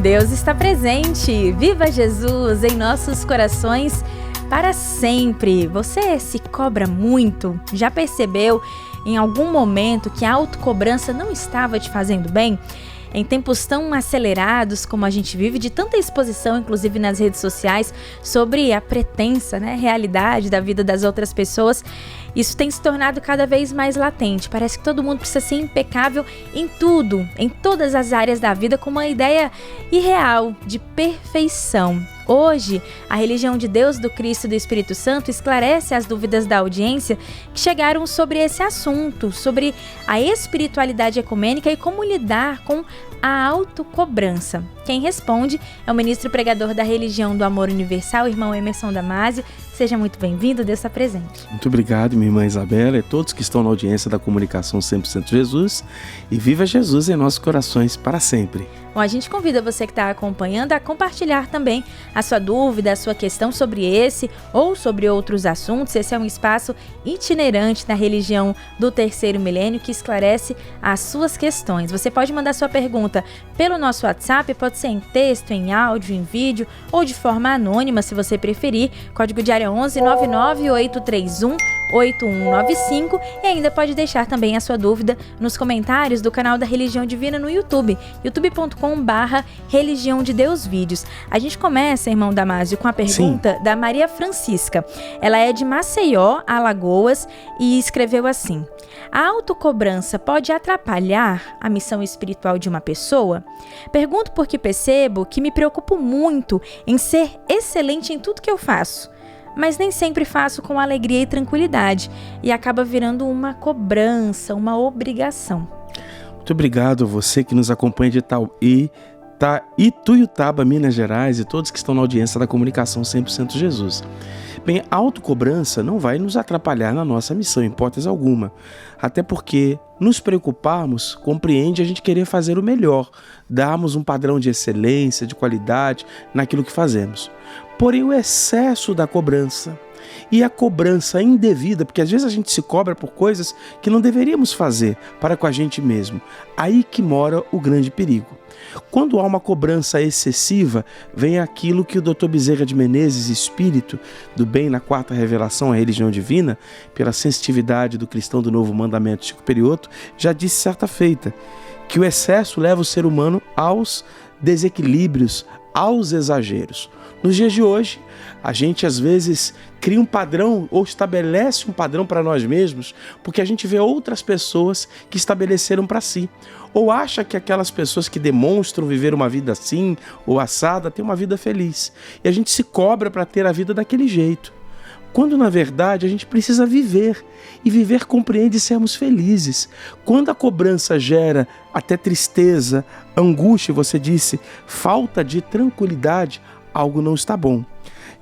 Deus está presente. Viva Jesus em nossos corações para sempre. Você se cobra muito? Já percebeu em algum momento que a autocobrança não estava te fazendo bem? Em tempos tão acelerados como a gente vive, de tanta exposição, inclusive nas redes sociais, sobre a pretensa, realidade da vida das outras pessoas, isso tem se tornado cada vez mais latente. Parece que todo mundo precisa ser impecável em tudo, em todas as áreas da vida, com uma ideia irreal de perfeição. Hoje, a religião de Deus, do Cristo e do Espírito Santo esclarece as dúvidas da audiência que chegaram sobre esse assunto, sobre a espiritualidade ecumênica e como lidar com a autocobrança. Quem responde é o ministro e pregador da religião do amor universal, irmão Emerson Damasio. Seja muito bem-vindo, Deus está presente. Muito obrigado, minha irmã Isabela, e todos que estão na audiência da Comunicação 100% Jesus. E viva Jesus em nossos corações para sempre. Bom, a gente convida você que está acompanhando a compartilhar também a sua dúvida, a sua questão sobre esse ou sobre outros assuntos. Esse é um espaço itinerante da religião do terceiro milênio que esclarece as suas questões. Você pode mandar sua pergunta pelo nosso WhatsApp, pode ser em texto, em áudio, em vídeo ou de forma anônima, se você preferir. Código de área 11 99 831 8195 e ainda pode deixar também a sua dúvida nos comentários do canal da Religião Divina no YouTube, youtube.com/Religião de Deus Vídeos. A gente começa, irmão Damasio, com a pergunta da Maria Francisca. Ela é de Maceió, Alagoas, e escreveu assim: a autocobrança pode atrapalhar a missão espiritual de uma pessoa? Pergunto porque percebo que me preocupo muito em ser excelente em tudo que eu faço, mas nem sempre faço com alegria e tranquilidade, e acaba virando uma cobrança, uma obrigação. Muito obrigado a você que nos acompanha de Ituiutaba, Minas Gerais, e todos que estão na audiência da Comunicação 100% Jesus. Bem, a autocobrança não vai nos atrapalhar na nossa missão, em hipótese alguma. Até porque nos preocuparmos compreende a gente querer fazer o melhor, darmos um padrão de excelência, de qualidade naquilo que fazemos. Porém, o excesso da cobrança e a cobrança indevida, porque às vezes a gente se cobra por coisas que não deveríamos fazer para com a gente mesmo. Aí que mora o grande perigo. Quando há uma cobrança excessiva, vem aquilo que o Dr. Bezerra de Menezes, espírito do bem na quarta revelação, a religião divina, pela sensitividade do cristão do novo mandamento Chico Perioto, já disse certa feita, que o excesso leva o ser humano aos desequilíbrios, aos exageros. Nos dias de hoje, a gente às vezes cria um padrão ou estabelece um padrão para nós mesmos porque a gente vê outras pessoas que estabeleceram para si. Ou acha que aquelas pessoas que demonstram viver uma vida assim ou assada têm uma vida feliz. E a gente se cobra para ter a vida daquele jeito. Quando na verdade a gente precisa viver. E viver compreende sermos felizes. Quando a cobrança gera até tristeza, angústia, você disse, falta de tranquilidade, algo não está bom.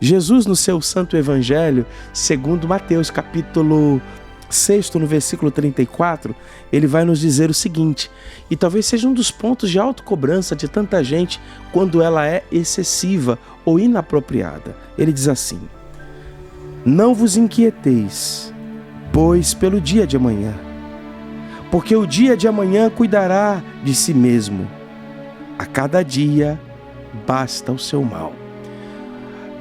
Jesus, no seu Santo Evangelho, segundo Mateus, capítulo 6, no versículo 34, ele vai nos dizer o seguinte, e talvez seja um dos pontos de autocobrança de tanta gente quando ela é excessiva ou inapropriada. Ele diz assim: não vos inquieteis, pois pelo dia de amanhã, porque o dia de amanhã cuidará de si mesmo. A cada dia basta o seu mal.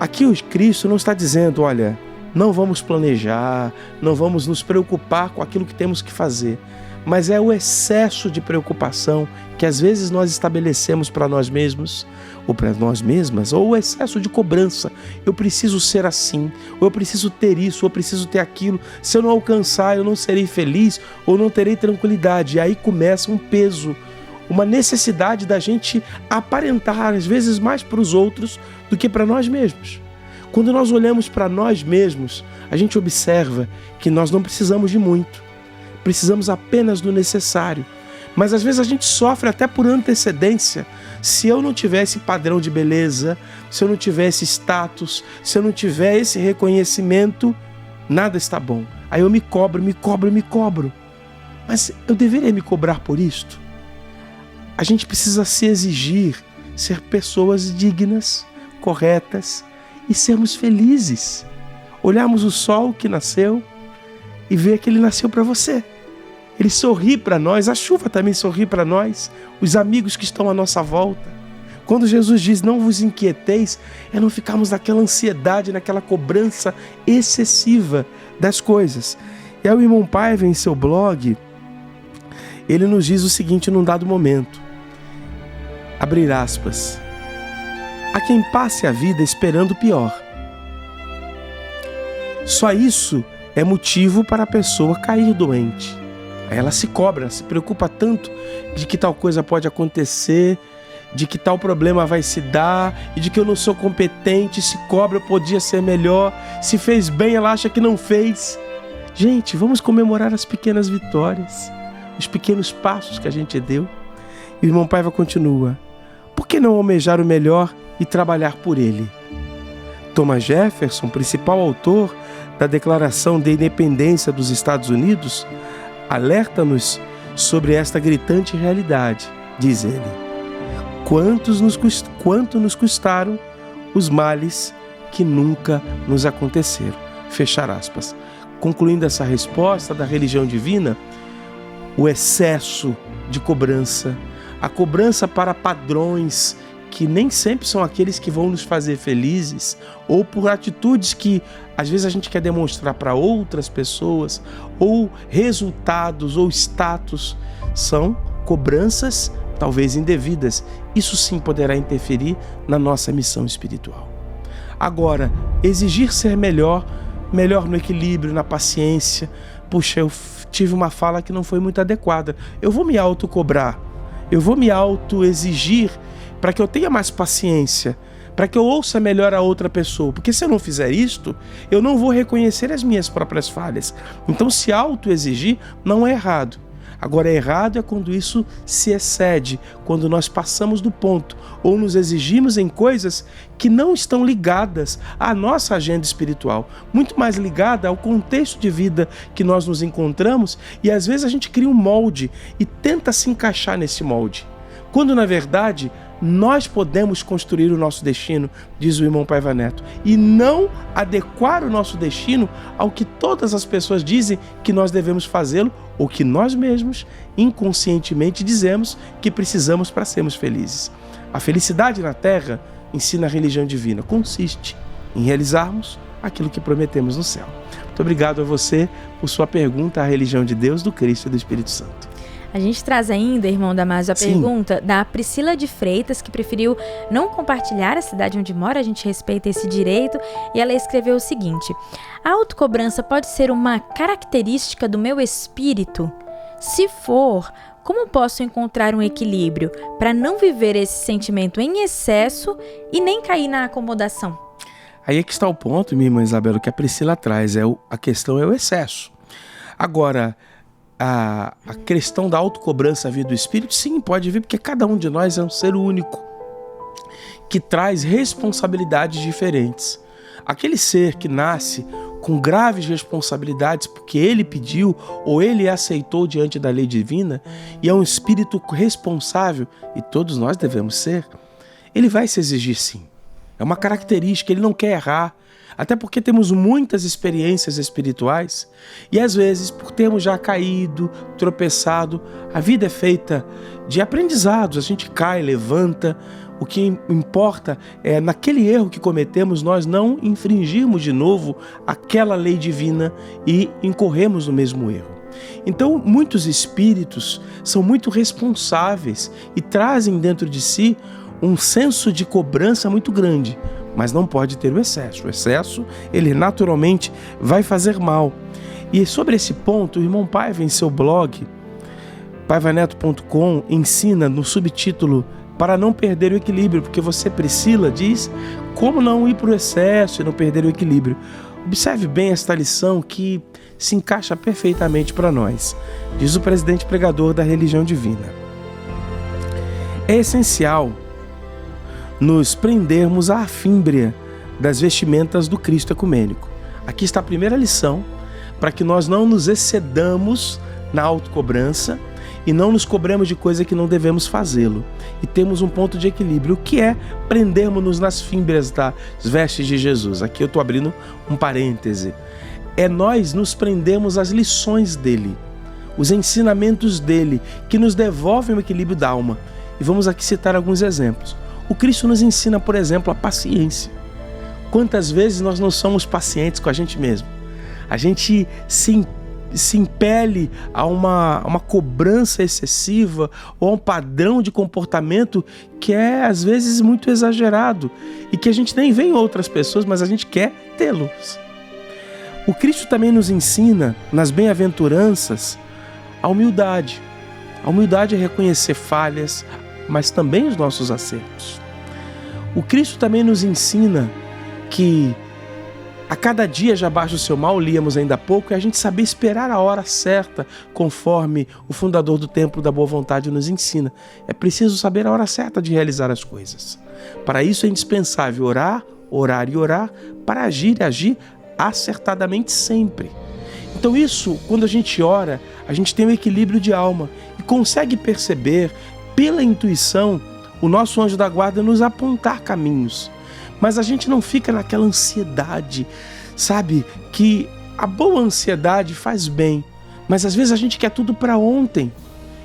Aqui o Cristo não está dizendo, olha, não vamos planejar, não vamos nos preocupar com aquilo que temos que fazer, mas é o excesso de preocupação que às vezes nós estabelecemos para nós mesmos, ou para nós mesmas, ou o excesso de cobrança. Eu preciso ser assim, ou eu preciso ter isso, ou eu preciso ter aquilo. Se eu não alcançar, eu não serei feliz, ou não terei tranquilidade. E aí começa um peso, uma necessidade da gente aparentar, às vezes mais para os outros do que para nós mesmos. Quando nós olhamos para nós mesmos, a gente observa que nós não precisamos de muito, precisamos apenas do necessário. Mas às vezes a gente sofre até por antecedência. Se eu não tiver esse padrão de beleza, se eu não tiver esse status, se eu não tiver esse reconhecimento, nada está bom. Aí eu me cobro. Mas eu deveria me cobrar por isto? A gente precisa se exigir, ser pessoas dignas, corretas e sermos felizes. Olharmos o sol que nasceu e ver que ele nasceu para você. Ele sorri para nós, a chuva também sorri para nós, os amigos que estão à nossa volta. Quando Jesus diz não vos inquieteis, é não ficarmos naquela ansiedade, naquela cobrança excessiva das coisas. E aí o irmão Paiva, em seu blog, ele nos diz o seguinte num dado momento, abrir aspas, há quem passe a vida esperando o pior. Só isso é motivo para a pessoa cair doente. Aí ela se cobra, se preocupa tanto de que tal coisa pode acontecer, de que tal problema vai se dar, e de que eu não sou competente, se cobra, eu podia ser melhor, se fez bem, ela acha que não fez. Gente, vamos comemorar as pequenas vitórias, os pequenos passos que a gente deu. E o irmão Paiva continua, por que não almejar o melhor e trabalhar por ele? Thomas Jefferson, principal autor da Declaração de Independência dos Estados Unidos, alerta-nos sobre esta gritante realidade, diz ele. Quanto nos custaram os males que nunca nos aconteceram. Fechar aspas. Concluindo essa resposta da religião divina, o excesso de cobrança, a cobrança para padrões que nem sempre são aqueles que vão nos fazer felizes, ou por atitudes que às vezes a gente quer demonstrar para outras pessoas, ou resultados ou status, são cobranças talvez indevidas. Isso sim poderá interferir na nossa missão espiritual. Agora, exigir ser melhor no equilíbrio, na paciência. Puxa, eu tive uma fala que não foi muito adequada. Eu vou me autocobrar, eu vou me autoexigir para que eu tenha mais paciência, para que eu ouça melhor a outra pessoa. Porque se eu não fizer isto, eu não vou reconhecer as minhas próprias falhas. Então, se autoexigir não é errado. Agora, errado é quando isso se excede, quando nós passamos do ponto ou nos exigimos em coisas que não estão ligadas à nossa agenda espiritual, muito mais ligada ao contexto de vida que nós nos encontramos, e às vezes a gente cria um molde e tenta se encaixar nesse molde, quando na verdade nós podemos construir o nosso destino, diz o irmão Paiva Neto, e não adequar o nosso destino ao que todas as pessoas dizem que nós devemos fazê-lo, ou que nós mesmos inconscientemente dizemos que precisamos para sermos felizes. A felicidade na Terra, ensina a religião divina, consiste em realizarmos aquilo que prometemos no céu. Muito obrigado a você por sua pergunta à religião de Deus, do Cristo e do Espírito Santo. A gente traz ainda, irmão Damásio, a pergunta da Priscila de Freitas, que preferiu não compartilhar a cidade onde mora, a gente respeita esse direito, e ela escreveu o seguinte: a autocobrança pode ser uma característica do meu espírito? Se for, como posso encontrar um equilíbrio para não viver esse sentimento em excesso e nem cair na acomodação? Aí é que está o ponto, minha irmã Isabela, que a Priscila traz, a questão é o excesso. Agora, a questão da autocobrança vir do Espírito, sim, pode vir, porque cada um de nós é um ser único, que traz responsabilidades diferentes. Aquele ser que nasce com graves responsabilidades porque ele pediu ou ele aceitou diante da lei divina, e é um espírito responsável, e todos nós devemos ser, ele vai se exigir sim. É uma característica, ele não quer errar. Até porque temos muitas experiências espirituais e às vezes, por termos já caído, tropeçado, a vida é feita de aprendizados, a gente cai, levanta. O que importa é, naquele erro que cometemos, nós não infringirmos de novo aquela lei divina e incorremos no mesmo erro. Então, muitos espíritos são muito responsáveis e trazem dentro de si um senso de cobrança muito grande, mas não pode ter o excesso. O excesso, ele naturalmente vai fazer mal. E sobre esse ponto, o irmão Paiva, em seu blog, paivaneto.com, ensina no subtítulo para não perder o equilíbrio, porque você, Priscila, diz como não ir para o excesso e não perder o equilíbrio. Observe bem esta lição que se encaixa perfeitamente para nós, diz o presidente pregador da religião divina. É essencial nos prendermos à fímbria das vestimentas do Cristo ecumênico. Aqui está a primeira lição, para que nós não nos excedamos na autocobrança e não nos cobremos de coisa que não devemos fazê-lo. E temos um ponto de equilíbrio, o que é prendermos-nos nas fímbrias das vestes de Jesus. Aqui eu estou abrindo um parêntese. É nós nos prendermos às lições dele, os ensinamentos dele, que nos devolvem o equilíbrio da alma. E vamos aqui citar alguns exemplos. O Cristo nos ensina, por exemplo, a paciência. Quantas vezes nós não somos pacientes com a gente mesmo? A gente se impele a uma cobrança excessiva ou a um padrão de comportamento que é, às vezes, muito exagerado e que a gente nem vê em outras pessoas, mas a gente quer tê-los. O Cristo também nos ensina, nas bem-aventuranças, a humildade. A humildade é reconhecer falhas, mas também os nossos acertos. O Cristo também nos ensina que a cada dia já baixa o seu mal, líamos ainda há pouco, e a gente saber esperar a hora certa, conforme o fundador do Templo da Boa Vontade nos ensina. É preciso saber a hora certa de realizar as coisas. Para isso é indispensável orar, orar e orar, para agir e agir acertadamente sempre. Então isso, quando a gente ora, a gente tem um equilíbrio de alma e consegue perceber, pela intuição, o nosso anjo da guarda nos apontar caminhos. Mas a gente não fica naquela ansiedade, sabe? Que a boa ansiedade faz bem, mas às vezes a gente quer tudo para ontem.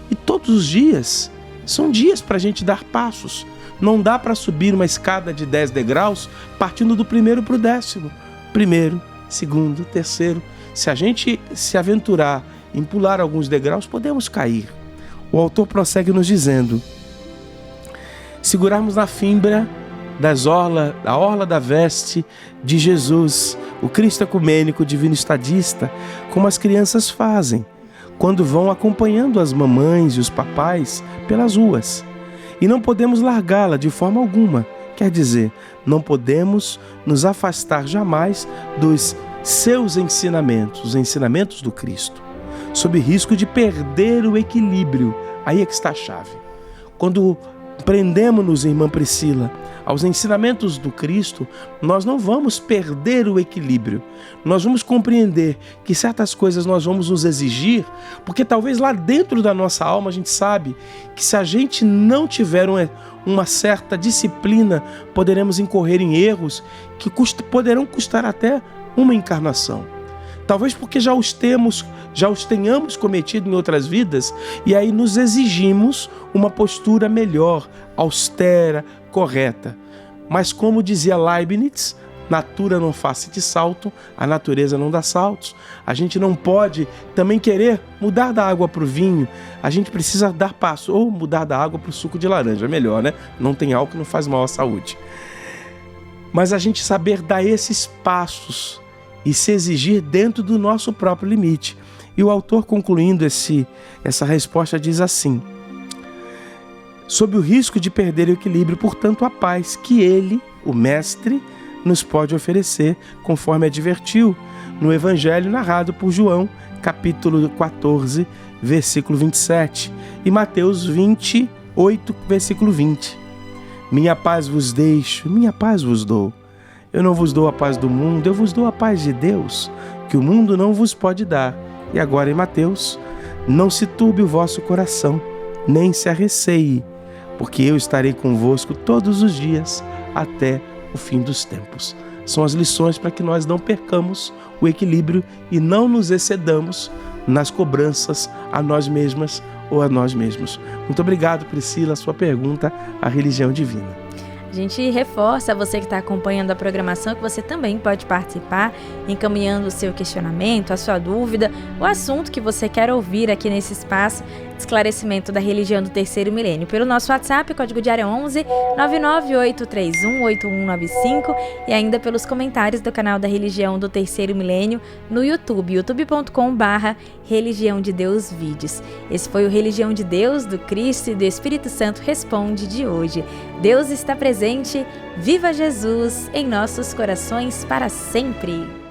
E todos os dias são dias para a gente dar passos. Não dá para subir uma escada de 10 degraus partindo do primeiro para o 10º. Primeiro, segundo, terceiro. Se a gente se aventurar em pular alguns degraus, podemos cair. O autor prossegue nos dizendo: segurarmos na fimbra da orla da veste de Jesus, o Cristo ecumênico, divino estadista, como as crianças fazem, quando vão acompanhando as mamães e os papais pelas ruas. E não podemos largá-la de forma alguma, quer dizer, não podemos nos afastar jamais dos seus ensinamentos, os ensinamentos do Cristo, sob risco de perder o equilíbrio. Aí é que está a chave. Quando prendemos-nos, irmã Priscila, aos ensinamentos do Cristo, nós não vamos perder o equilíbrio. Nós vamos compreender que certas coisas nós vamos nos exigir, porque talvez lá dentro da nossa alma a gente sabe que se a gente não tiver uma certa disciplina, poderemos incorrer em erros que poderão custar até uma encarnação. Talvez porque já os tenhamos cometido em outras vidas, e aí nos exigimos uma postura melhor, austera, correta. Mas como dizia Leibniz, natura não facit salto, a natureza não dá saltos. A gente não pode também querer mudar da água para o vinho, a gente precisa dar passo, ou mudar da água para o suco de laranja, melhor, né? Não tem álcool, não faz mal à saúde. Mas a gente saber dar esses passos e se exigir dentro do nosso próprio limite. E o autor, concluindo essa resposta, diz assim: sob o risco de perder o equilíbrio, portanto, a paz que ele, o Mestre, nos pode oferecer, conforme advertiu no Evangelho narrado por João, capítulo 14, versículo 27, e Mateus 28, versículo 20. Minha paz vos deixo, minha paz vos dou. Eu não vos dou a paz do mundo, eu vos dou a paz de Deus, que o mundo não vos pode dar. E agora em Mateus: não se turbe o vosso coração, nem se arreceie, porque eu estarei convosco todos os dias até o fim dos tempos. São as lições para que nós não percamos o equilíbrio e não nos excedamos nas cobranças a nós mesmas ou a nós mesmos. Muito obrigado, Priscila, a sua pergunta à religião divina. A gente reforça a você que está acompanhando a programação que você também pode participar, encaminhando o seu questionamento, a sua dúvida, o assunto que você quer ouvir aqui nesse espaço de esclarecimento da religião do terceiro milênio. Pelo nosso WhatsApp, código de área 11 998318195, e ainda pelos comentários do canal da Religião do Terceiro Milênio no YouTube, youtube.com/Religião de Deus Vídeos. Esse foi o Religião de Deus, do Cristo e do Espírito Santo Responde de hoje. Deus está presente, viva Jesus em nossos corações para sempre!